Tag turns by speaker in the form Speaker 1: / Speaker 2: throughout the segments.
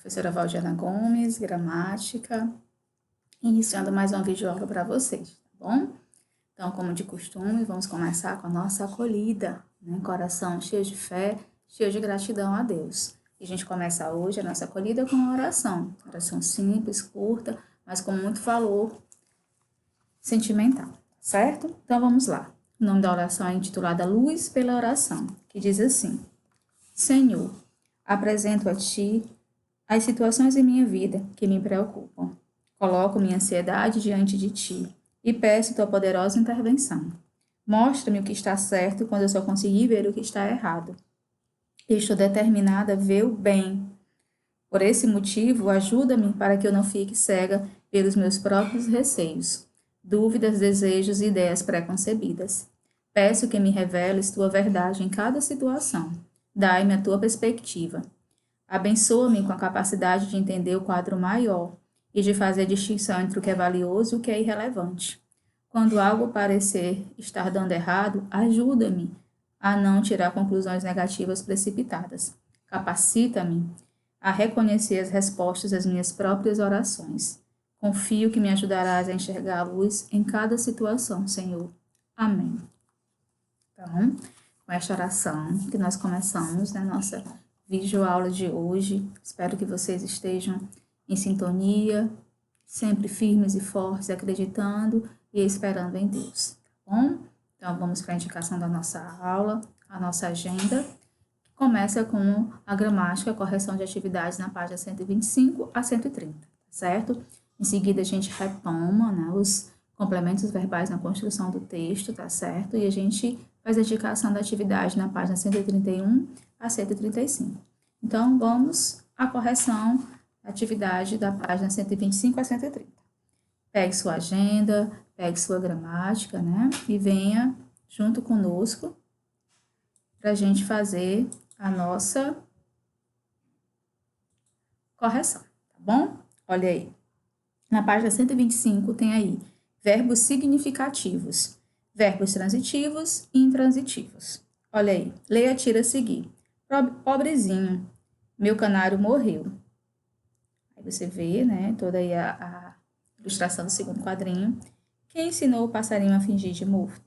Speaker 1: Professora Valdiana Gomes, gramática, iniciando mais uma videoaula para vocês, tá bom? Então, como de costume, vamos começar com a nossa acolhida, né? Coração cheio de fé, cheio de gratidão a Deus. E a gente começa hoje a nossa acolhida com uma oração simples, curta, mas com muito valor sentimental, certo? Então, vamos lá. O nome da oração é intitulada Luz pela Oração, que diz assim: Senhor, apresento a Ti as situações em minha vida que me preocupam. Coloco minha ansiedade diante de Ti e peço Tua poderosa intervenção. Mostra-me o que está certo quando eu só conseguir ver o que está errado. Estou determinada a ver o bem. Por esse motivo, ajuda-me para que eu não fique cega pelos meus próprios receios, dúvidas, desejos e ideias preconcebidas. Peço que me reveles Tua verdade em cada situação. Dai-me a Tua perspectiva. Abençoa-me com a capacidade de entender o quadro maior e de fazer a distinção entre o que é valioso e o que é irrelevante. Quando algo parecer estar dando errado, ajuda-me a não tirar conclusões negativas precipitadas. Capacita-me a reconhecer as respostas às minhas próprias orações. Confio que me ajudarás a enxergar a luz em cada situação, Senhor. Amém. Então, com esta oração que nós começamos na nossa videoaula de hoje, espero que vocês estejam em sintonia, sempre firmes e fortes, acreditando e esperando em Deus, tá bom? Então, vamos para a indicação da nossa aula, a nossa agenda, que começa com a gramática, a correção de atividades na página 125 a 130, certo? Em seguida, a gente retoma, né, os complementos verbais na construção do texto, tá certo? E a gente faz a indicação da atividade na página 131 a 135. Então, vamos à correção da atividade da página 125 a 130. Pegue sua agenda, pegue sua gramática, né? E venha junto conosco para a gente fazer a nossa correção, tá bom? Olha aí. Na página 125 tem aí verbos significativos, verbos transitivos e intransitivos. Olha aí, leia a tira a seguir. Pobrezinho, meu canário morreu. Aí você vê, né, toda aí a ilustração do segundo quadrinho. Quem ensinou o passarinho a fingir de morto?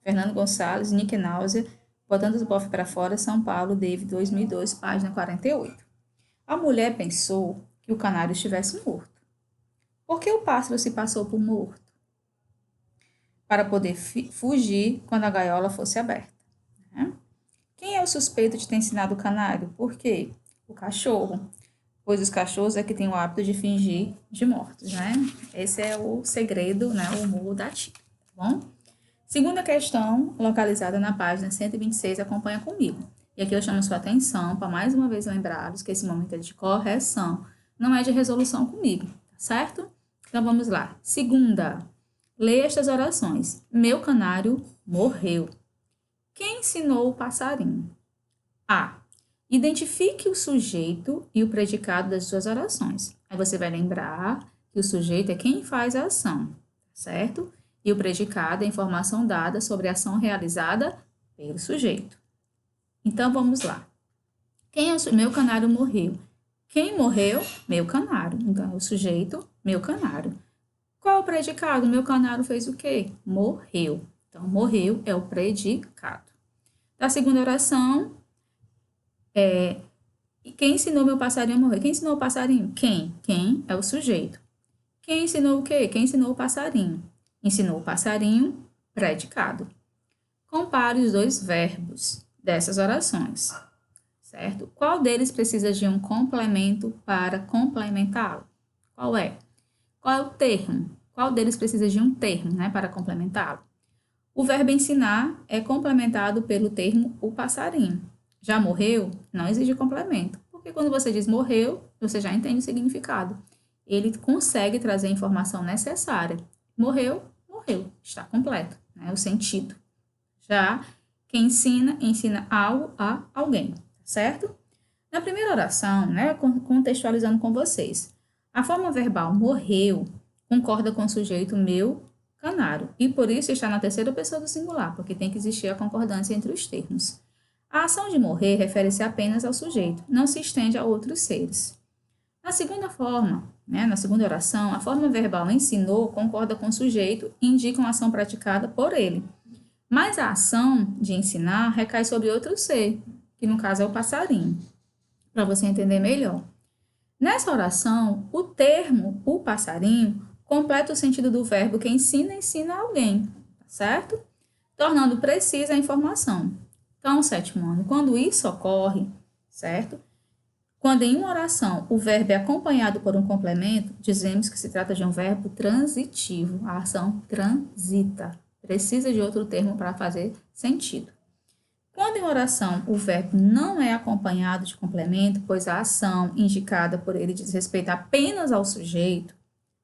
Speaker 1: Fernando Gonçalves, Nick Náusea, Botando os Bofs para Fora, São Paulo, David, 2002, página 48. A mulher pensou que o canário estivesse morto. Por que o pássaro se passou por morto? Para poder fugir quando a gaiola fosse aberta. Né? Quem é o suspeito de ter ensinado o canário? Por quê? O cachorro. Pois os cachorros é que têm o hábito de fingir de mortos, né? Esse é o segredo, né? O humor da tia, tá bom? Segunda questão, localizada na página 126, acompanha comigo. E aqui eu chamo sua atenção para mais uma vez lembrá-los que esse momento é de correção, não é de resolução comigo, tá certo? Então vamos lá. Segunda, leia estas orações. Meu canário morreu. Quem ensinou o passarinho? A. Identifique o sujeito e o predicado das suas orações. Aí você vai lembrar que o sujeito é quem faz a ação, certo? E o predicado é a informação dada sobre a ação realizada pelo sujeito. Então, vamos lá. Quem é o meu canário morreu? Quem morreu? Meu canário. Então, o sujeito, meu canário. Qual é o predicado? Meu canário fez o quê? Morreu. Então, morreu é o predicado. Da segunda oração, quem ensinou meu passarinho a morrer? Quem ensinou o passarinho? Quem? Quem é o sujeito. Quem ensinou o quê? Quem ensinou o passarinho? Ensinou o passarinho, predicado. Compare os dois verbos dessas orações, certo? Qual deles precisa de um complemento para complementá-lo? Qual é? Qual é o termo? Qual deles precisa de um termo, né, para complementá-lo? O verbo ensinar é complementado pelo termo o passarinho. Já morreu? Não exige complemento, porque quando você diz morreu, você já entende o significado. Ele consegue trazer a informação necessária. Morreu, morreu, está completo, né, o sentido. Já quem ensina, ensina algo a alguém, certo? Na primeira oração, né, contextualizando com vocês, a forma verbal morreu concorda com o sujeito meu canário, e por isso está na terceira pessoa do singular, porque tem que existir a concordância entre os termos. A ação de morrer refere-se apenas ao sujeito, não se estende a outros seres. Na segunda forma, na segunda oração, a forma verbal ensinou concorda com o sujeito e indica uma ação praticada por ele. Mas a ação de ensinar recai sobre outro ser, que no caso é o passarinho, para você entender melhor. Nessa oração, o termo o passarinho completa o sentido do verbo que ensina alguém, tá certo? Tornando precisa a informação. Então, sétimo ano, quando isso ocorre, certo? Quando em uma oração o verbo é acompanhado por um complemento, dizemos que se trata de um verbo transitivo. A ação transita. Precisa de outro termo para fazer sentido. Quando em oração o verbo não é acompanhado de complemento, pois a ação indicada por ele diz respeito apenas ao sujeito,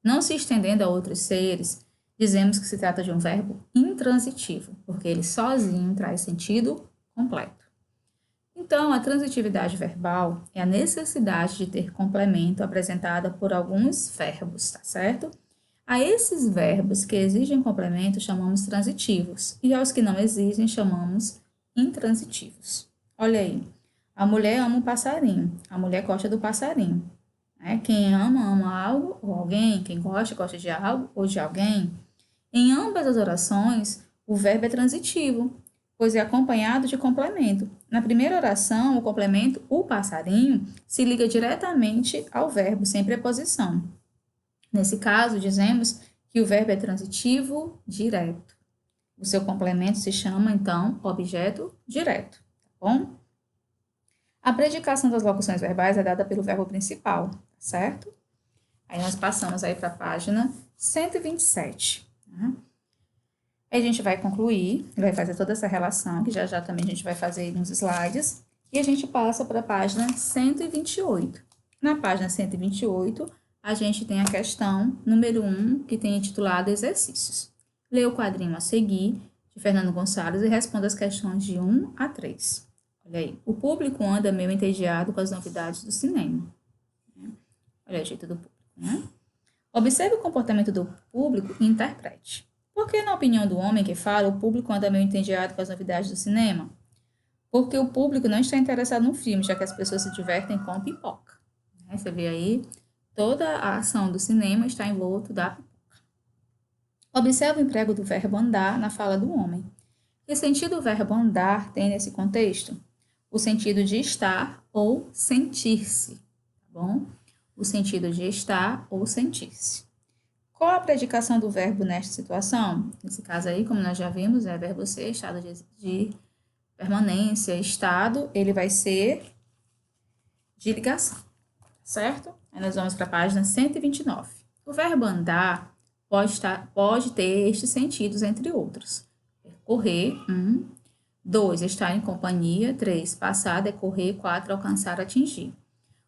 Speaker 1: não se estendendo a outros seres, dizemos que se trata de um verbo intransitivo, porque ele sozinho traz sentido completo. Então, a transitividade verbal é a necessidade de ter complemento apresentada por alguns verbos, tá certo? A esses verbos que exigem complemento chamamos transitivos, e aos que não exigem chamamos intransitivos. Olha aí, a mulher ama o passarinho, a mulher gosta do passarinho. Quem ama, ama algo ou alguém, quem gosta, gosta de algo ou de alguém. Em ambas as orações, o verbo é transitivo, pois é acompanhado de complemento. Na primeira oração, o complemento, o passarinho, se liga diretamente ao verbo, sem preposição. Nesse caso, dizemos que o verbo é transitivo direto. O seu complemento se chama, então, objeto direto, tá bom? A predicação das locuções verbais é dada pelo verbo principal, certo? Aí nós passamos aí para a página 127, né? Aí a gente vai concluir, vai fazer toda essa relação, que já também a gente vai fazer nos slides, e a gente passa para a página 128. Na página 128, a gente tem a questão número 1, que tem intitulado Exercícios. Lê o quadrinho a seguir, de Fernando Gonçalves, e responda as questões de 1 a 3. Olha aí, o público anda meio entediado com as novidades do cinema. Olha o jeito do público, né? Observe o comportamento do público e interprete. Por que, na opinião do homem que fala, o público anda meio entediado com as novidades do cinema? Porque o público não está interessado no filme, já que as pessoas se divertem com pipoca. Você vê aí, toda a ação do cinema está envolto da pipoca. Observe o emprego do verbo andar na fala do homem. Que sentido o verbo andar tem nesse contexto? O sentido de estar ou sentir-se, tá bom? O sentido de estar ou sentir-se. Qual a predicação do verbo nesta situação? Nesse caso aí, como nós já vimos, é verbo ser, estado de permanência, estado, ele vai ser de ligação, certo? Aí nós vamos para a página 129. O verbo andar pode ter estes sentidos, entre outros. Correr, 1. 2. Estar em companhia. 3. Passar, decorrer. 4. Alcançar, atingir.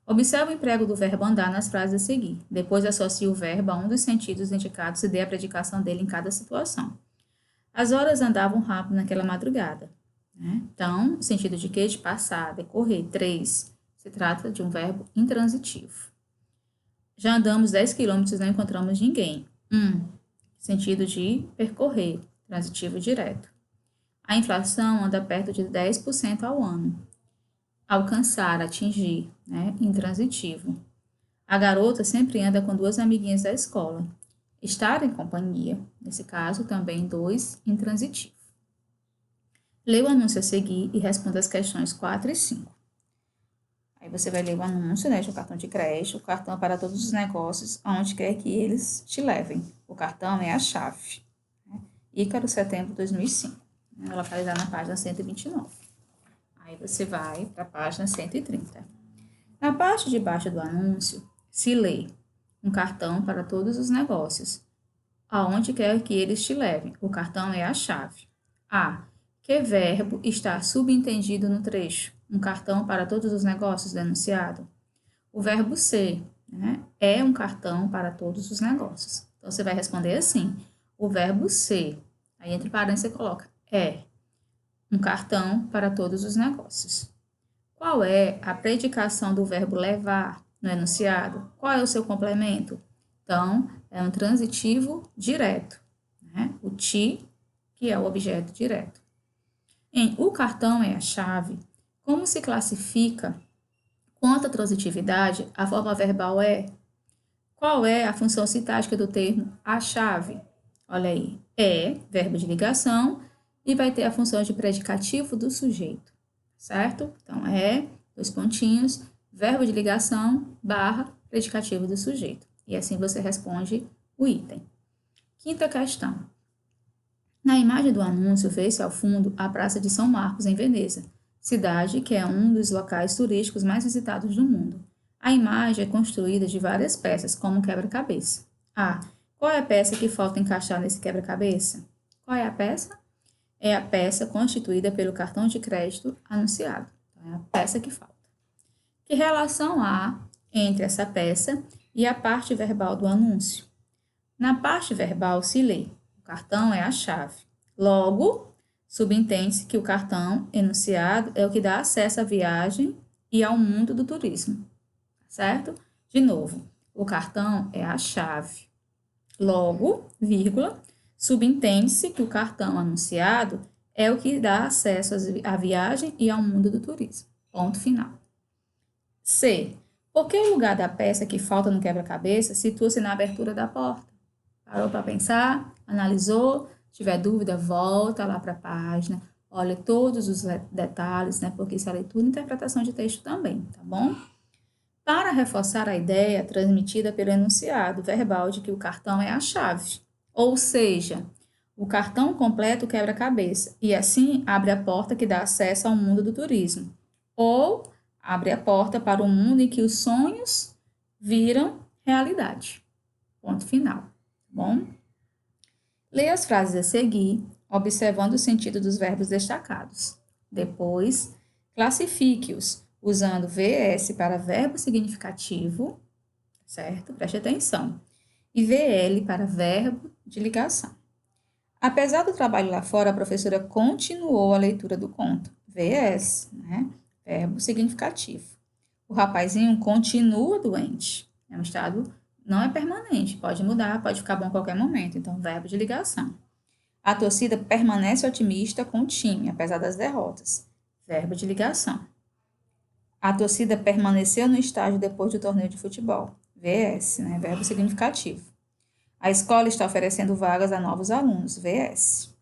Speaker 1: Observe o emprego do verbo andar nas frases a seguir. Depois associe o verbo a um dos sentidos indicados e dê a predicação dele em cada situação. As horas andavam rápido naquela madrugada. Então, o sentido de quê? De passar, decorrer. 3. Se trata de um verbo intransitivo. Já andamos 10 quilômetros e não encontramos ninguém. 1. Sentido de percorrer, transitivo direto. A inflação anda perto de 10% ao ano. Alcançar, atingir, intransitivo. A garota sempre anda com 2 amiguinhas da escola. Estar em companhia, nesse caso também 2, intransitivo. Lê o anúncio a seguir e responda as questões 4 e 5. Aí você vai ler o anúncio, de um cartão de crédito, o cartão para todos os negócios, aonde quer que eles te levem. O cartão é a chave. Ícaro, setembro de 2005. Localizado na página 129. Aí você vai para a página 130. Na parte de baixo do anúncio, se lê um cartão para todos os negócios, aonde quer que eles te levem. O cartão é a chave. A. Que verbo está subentendido no trecho? Um cartão para todos os negócios denunciado? O verbo ser, é um cartão para todos os negócios. Então, você vai responder assim, o verbo ser. Aí, entre parênteses, você coloca é um cartão para todos os negócios. Qual é a predicação do verbo levar no enunciado? Qual é o seu complemento? Então, é um transitivo direto, o ti, que é o objeto direto. O cartão é a chave, Como se classifica? Quanto à transitividade, a forma verbal é: qual é a função sintática do termo a chave? Olha aí, é verbo de ligação e vai ter a função de predicativo do sujeito, certo? Então, é, dois pontinhos, verbo de ligação, barra, predicativo do sujeito. E assim você responde o item. Quinta questão. Na imagem do anúncio, vê-se ao fundo a Praça de São Marcos, em Veneza, cidade que é um dos locais turísticos mais visitados do mundo. A imagem é construída de várias peças, como um quebra-cabeça. A. Qual é a peça que falta encaixar nesse quebra-cabeça? Qual é a peça? É a peça constituída pelo cartão de crédito anunciado. Então, é a peça que falta. Que relação há entre essa peça e a parte verbal do anúncio? Na parte verbal se lê: o cartão é a chave. Logo, subentende-se que o cartão enunciado é o que dá acesso à viagem e ao mundo do turismo, certo? De novo, o cartão é a chave. Logo, vírgula, subentende-se que o cartão anunciado é o que dá acesso à viagem e ao mundo do turismo. Ponto final. C. Por que o lugar da peça que falta no quebra-cabeça situa-se na abertura da porta? Parou para pensar? Analisou? Se tiver dúvida, volta lá para a página, olha todos os detalhes, né? Porque isso é leitura e interpretação de texto também, tá bom? Para reforçar a ideia transmitida pelo enunciado verbal de que o cartão é a chave, ou seja, o cartão completa o quebra-cabeça e assim abre a porta que dá acesso ao mundo do turismo, ou abre a porta para o mundo em que os sonhos viram realidade. Ponto final, tá bom? Leia as frases a seguir, observando o sentido dos verbos destacados. Depois, classifique-os usando VS para verbo significativo, certo? Preste atenção. E VL para verbo de ligação. Apesar do trabalho lá fora, a professora continuou a leitura do conto. VS, né? Verbo significativo. O rapazinho continua doente. É um estado, não é permanente, pode mudar, pode ficar bom a qualquer momento. Então, verbo de ligação. A torcida permanece otimista com o time, apesar das derrotas. Verbo de ligação. A torcida permaneceu no estádio depois do torneio de futebol. VS, né? Verbo significativo. A escola está oferecendo vagas a novos alunos. VS.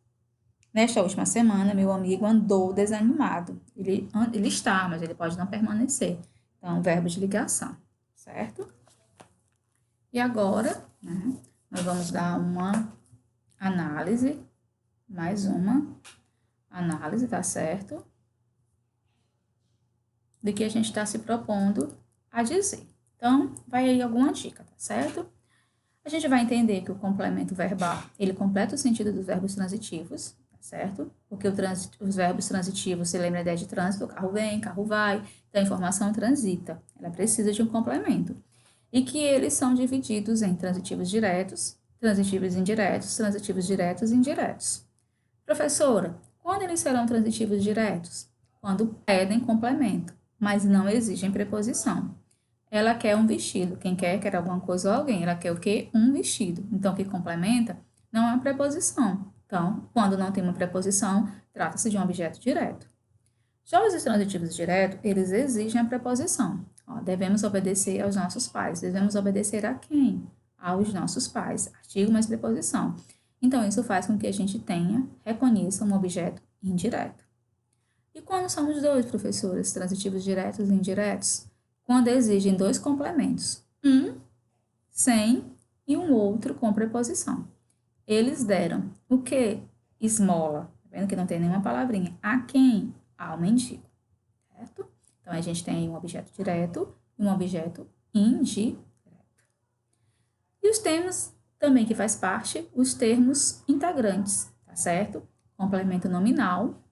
Speaker 1: Nesta última semana, meu amigo andou desanimado. Ele está, mas ele pode não permanecer. Então, verbo de ligação, certo? E agora, né, nós vamos dar uma análise, mais uma análise, tá certo? Do que a gente está se propondo a dizer. Então, vai aí alguma dica, tá certo? A gente vai entender que o complemento verbal, ele completa o sentido dos verbos transitivos, tá certo? Porque os verbos transitivos, você lembra a ideia de trânsito, o carro vem, carro vai, então a informação transita, ela precisa de um complemento. E que eles são divididos em transitivos diretos, transitivos indiretos, transitivos diretos e indiretos. Professora, quando eles serão transitivos diretos? Quando pedem complemento, mas não exigem preposição. Ela quer um vestido. Quem quer alguma coisa ou alguém. Ela quer o quê? Um vestido. Então, o que complementa não é uma preposição. Então, quando não tem uma preposição, trata-se de um objeto direto. Já os transitivos diretos, eles exigem a preposição. Ó, devemos obedecer aos nossos pais. Devemos obedecer a quem? Aos nossos pais. Artigo mais preposição. Então, isso faz com que a gente reconheça um objeto indireto. E quando são os dois, professores, transitivos diretos e indiretos? Quando exigem dois complementos, um sem e um outro com preposição. Eles deram o quê? Esmola. Tá vendo que não tem nenhuma palavrinha. A quem? Ao mendigo. Certo? Então, a gente tem um objeto direto e um objeto indireto. E os termos também que faz parte, os termos integrantes, tá certo? Complemento nominal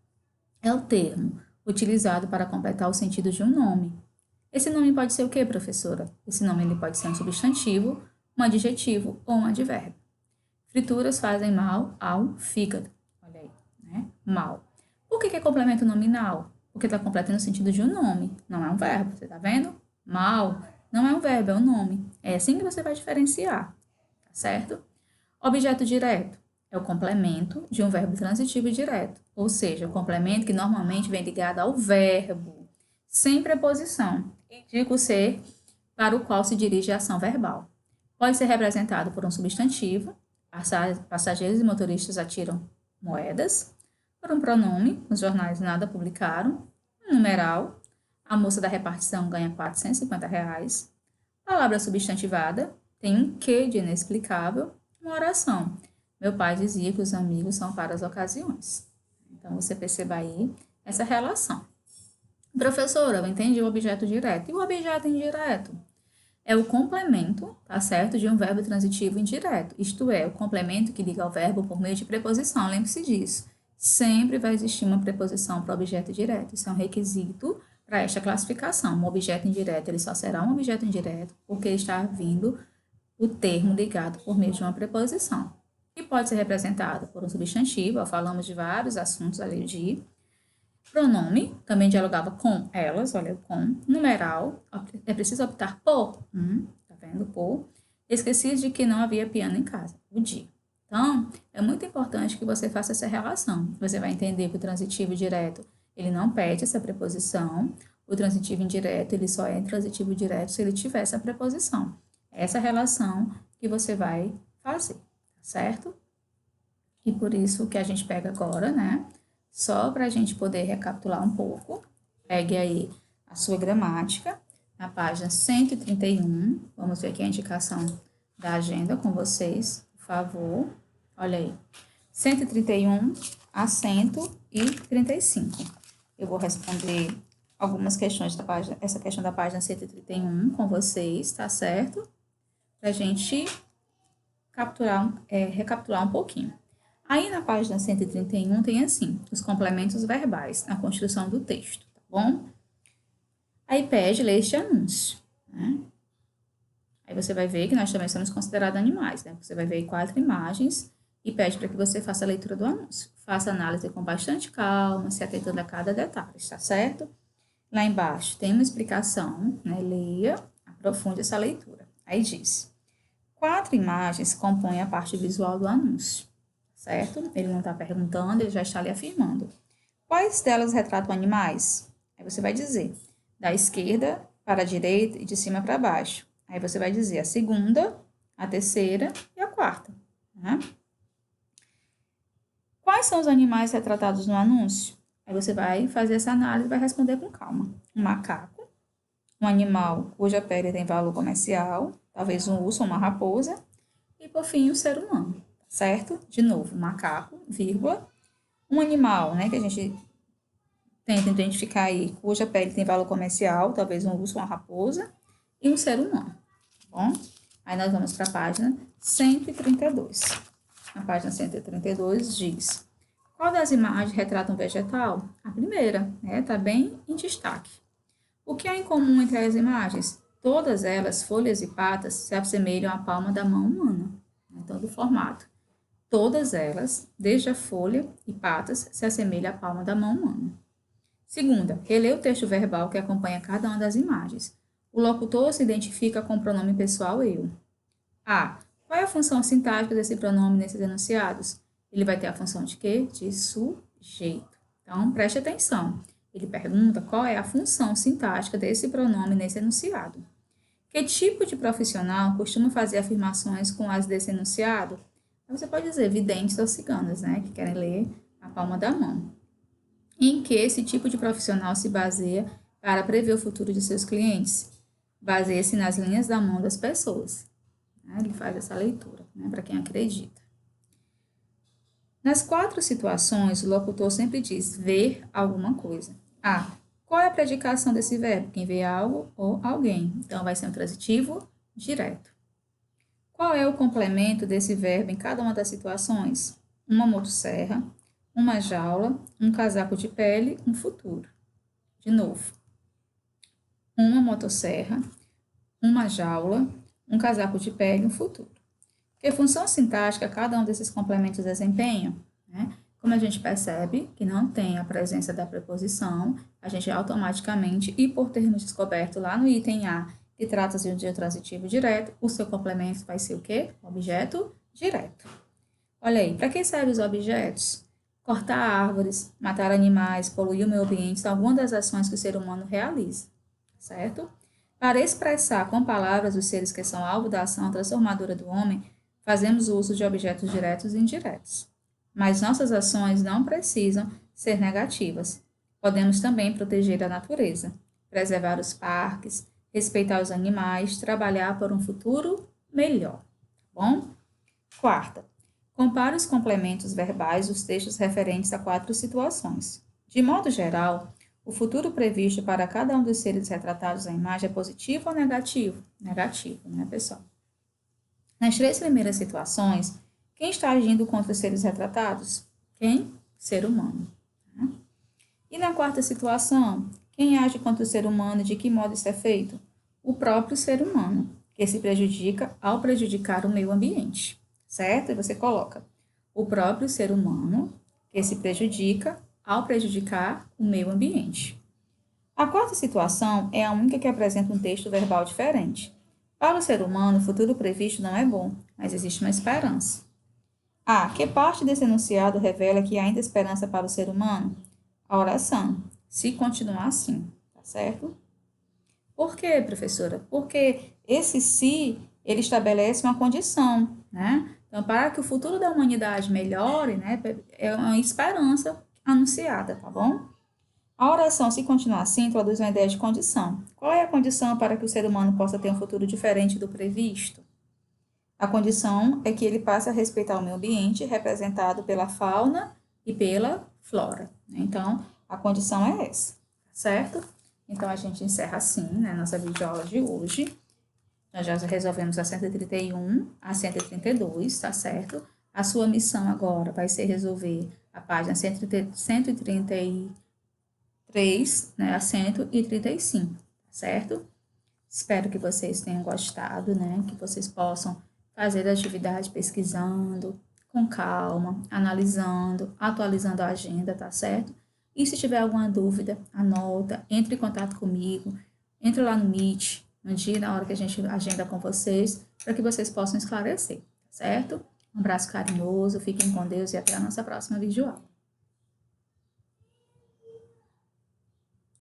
Speaker 1: é o termo utilizado para completar o sentido de um nome. Esse nome pode ser o quê, professora? Esse nome ele pode ser um substantivo, um adjetivo ou um advérbio. Frituras fazem mal ao fígado. Olha aí, né? Mal. Por que é complemento nominal? Porque está completando o sentido de um nome, não é um verbo. Você está vendo? Mal não é um verbo, é um nome. É assim que você vai diferenciar, tá certo? Objeto direto é o complemento de um verbo transitivo direto, ou seja, o complemento que normalmente vem ligado ao verbo. sem preposição. Indica o ser para o qual se dirige a ação verbal. Pode ser representado por um substantivo, passageiros e motoristas atiram moedas, por um pronome, os jornais nada publicaram, um numeral, a moça da repartição ganha R$ 450, palavra substantivada, tem um quê de inexplicável, uma oração. Meu pai dizia que os amigos são para as ocasiões. Então, você perceba aí essa relação. Professora, eu entendi o objeto direto. E o objeto indireto? É o complemento, tá certo, de um verbo transitivo indireto. Isto é, o complemento que liga ao verbo por meio de preposição. Lembre-se disso. Sempre vai existir uma preposição para o objeto direto. Isso é um requisito para esta classificação. Um objeto indireto, ele só será um objeto indireto porque está vindo o termo ligado por meio de uma preposição. E pode ser representado por um substantivo, falamos de vários assuntos ali de pronome, também dialogava com elas, olha, com numeral, é preciso optar por, tá vendo, por, esqueci de que não havia piano em casa, o dia. Então, é muito importante que você faça essa relação. Você vai entender que o transitivo direto, ele não pede essa preposição, o transitivo indireto, ele só é transitivo direto se ele tiver essa preposição. Essa relação que você vai fazer, tá certo? E por isso que a gente pega agora, né? Só para a gente poder recapitular um pouco, pegue aí a sua gramática, na página 131, vamos ver aqui a indicação da agenda com vocês, por favor, olha aí, 131 a 135. Eu vou responder algumas questões da página, essa questão da página 131 com vocês, tá certo? Para a gente recapitular um pouquinho. Aí na página 131 tem assim, os complementos verbais na construção do texto, tá bom? Aí pede ler este anúncio, né? Aí você vai ver que nós também somos considerados animais, né? Você vai ver 4 imagens e pede para que você faça a leitura do anúncio. Faça a análise com bastante calma, se atentando a cada detalhe, tá certo? Lá embaixo tem uma explicação, né? Leia, aprofunde essa leitura. Aí diz, 4 imagens compõem a parte visual do anúncio. Certo? Ele não está perguntando, ele já está ali afirmando. Quais delas retratam animais? Aí você vai dizer, da esquerda para a direita e de cima para baixo. Aí você vai dizer a segunda, a terceira e a quarta. Né? Quais são os animais retratados no anúncio? Aí você vai fazer essa análise e vai responder com calma. Um macaco, um animal cuja pele tem valor comercial, talvez um urso ou uma raposa, e por fim, o ser humano. Certo? De novo, macaco, vírgula, um animal, né, que a gente tenta identificar aí, cuja pele tem valor comercial, talvez um urso, uma raposa, e um ser humano, tá bom? Aí nós vamos para a página 132. Na página 132 diz, qual das imagens retrata um vegetal? A primeira, né, tá bem em destaque. O que há em comum entre as imagens? Todas elas, folhas e patas, se assemelham à palma da mão humana, então do formato. Todas elas, desde a folha e patas, se assemelham à palma da mão humana. Segunda, relê o texto verbal que acompanha cada uma das imagens. O locutor se identifica com o pronome pessoal eu. A. Qual é a função sintática desse pronome nesses enunciados? Ele vai ter a função de quê? De sujeito. Então, preste atenção. Ele pergunta qual é a função sintática desse pronome nesse enunciado. Que tipo de profissional costuma fazer afirmações com as desse enunciado? Você pode dizer videntes ou ciganas, né, que querem ler a palma da mão. Em que esse tipo de profissional se baseia para prever o futuro de seus clientes? Baseia-se nas linhas da mão das pessoas. Ele faz essa leitura, né, para quem acredita. Nas 4 situações, o locutor sempre diz ver alguma coisa. A. Qual é a predicação desse verbo? Quem vê algo ou alguém. Então, vai ser um transitivo direto. Qual é o complemento desse verbo em cada uma das situações? Uma motosserra, uma jaula, um casaco de pele, um futuro. De novo. Uma motosserra, uma jaula, um casaco de pele, um futuro. Que função sintática cada um desses complementos desempenha? Né? Como a gente percebe que não tem a presença da preposição, a gente automaticamente, e por termos descoberto lá no item A, que trata-se de um transitivo direto, o seu complemento vai ser o quê? Objeto direto. Olha aí, para que servem os objetos? cortar árvores, matar animais, poluir o meio ambiente são algumas das ações que o ser humano realiza, certo? Para expressar com palavras os seres que são alvo da ação transformadora do homem, fazemos uso de objetos diretos e indiretos. Mas nossas ações não precisam ser negativas. Podemos também proteger a natureza, preservar os parques, respeitar os animais, trabalhar por um futuro melhor, tá bom? Quarta, compare os complementos verbais dos textos referentes a 4 situações. De modo geral, o futuro previsto para cada um dos seres retratados na imagem é positivo ou negativo? Negativo, né, pessoal? Nas 3 primeiras situações, quem está agindo contra os seres retratados? Quem? Ser humano. Né? E na quarta situação, quem age contra o ser humano e de que modo isso é feito? O próprio ser humano, que se prejudica ao prejudicar o meio ambiente, certo? E você coloca o próprio ser humano, que se prejudica ao prejudicar o meio ambiente. A quarta situação é a única que apresenta um texto verbal diferente. Para o ser humano, o futuro previsto não é bom, mas existe uma esperança. Que parte desse enunciado revela que há ainda esperança para o ser humano? A oração, se continuar assim, tá certo? Por quê, professora? Porque esse se, ele estabelece uma condição, né? Então, para que o futuro da humanidade melhore, né, é uma esperança anunciada, tá bom? A oração, se continuar assim, introduz uma ideia de condição. Qual é a condição para que o ser humano possa ter um futuro diferente do previsto? A condição é que ele passe a respeitar o meio ambiente, representado pela fauna e pela flora. Então, a condição é essa, certo? Então, a gente encerra assim, né, nossa videoaula de hoje. Nós já resolvemos a 131, a 132, tá certo? A sua missão agora vai ser resolver a página 133, né, a 135, tá certo? Espero que vocês tenham gostado, né? Que vocês possam fazer a atividade pesquisando, com calma, analisando, atualizando a agenda, tá certo? E se tiver alguma dúvida, anota, entre em contato comigo, entre lá no Meet, no dia, na hora que a gente agenda com vocês, para que vocês possam esclarecer, tá certo? Um abraço carinhoso, fiquem com Deus e até a nossa próxima videoaula.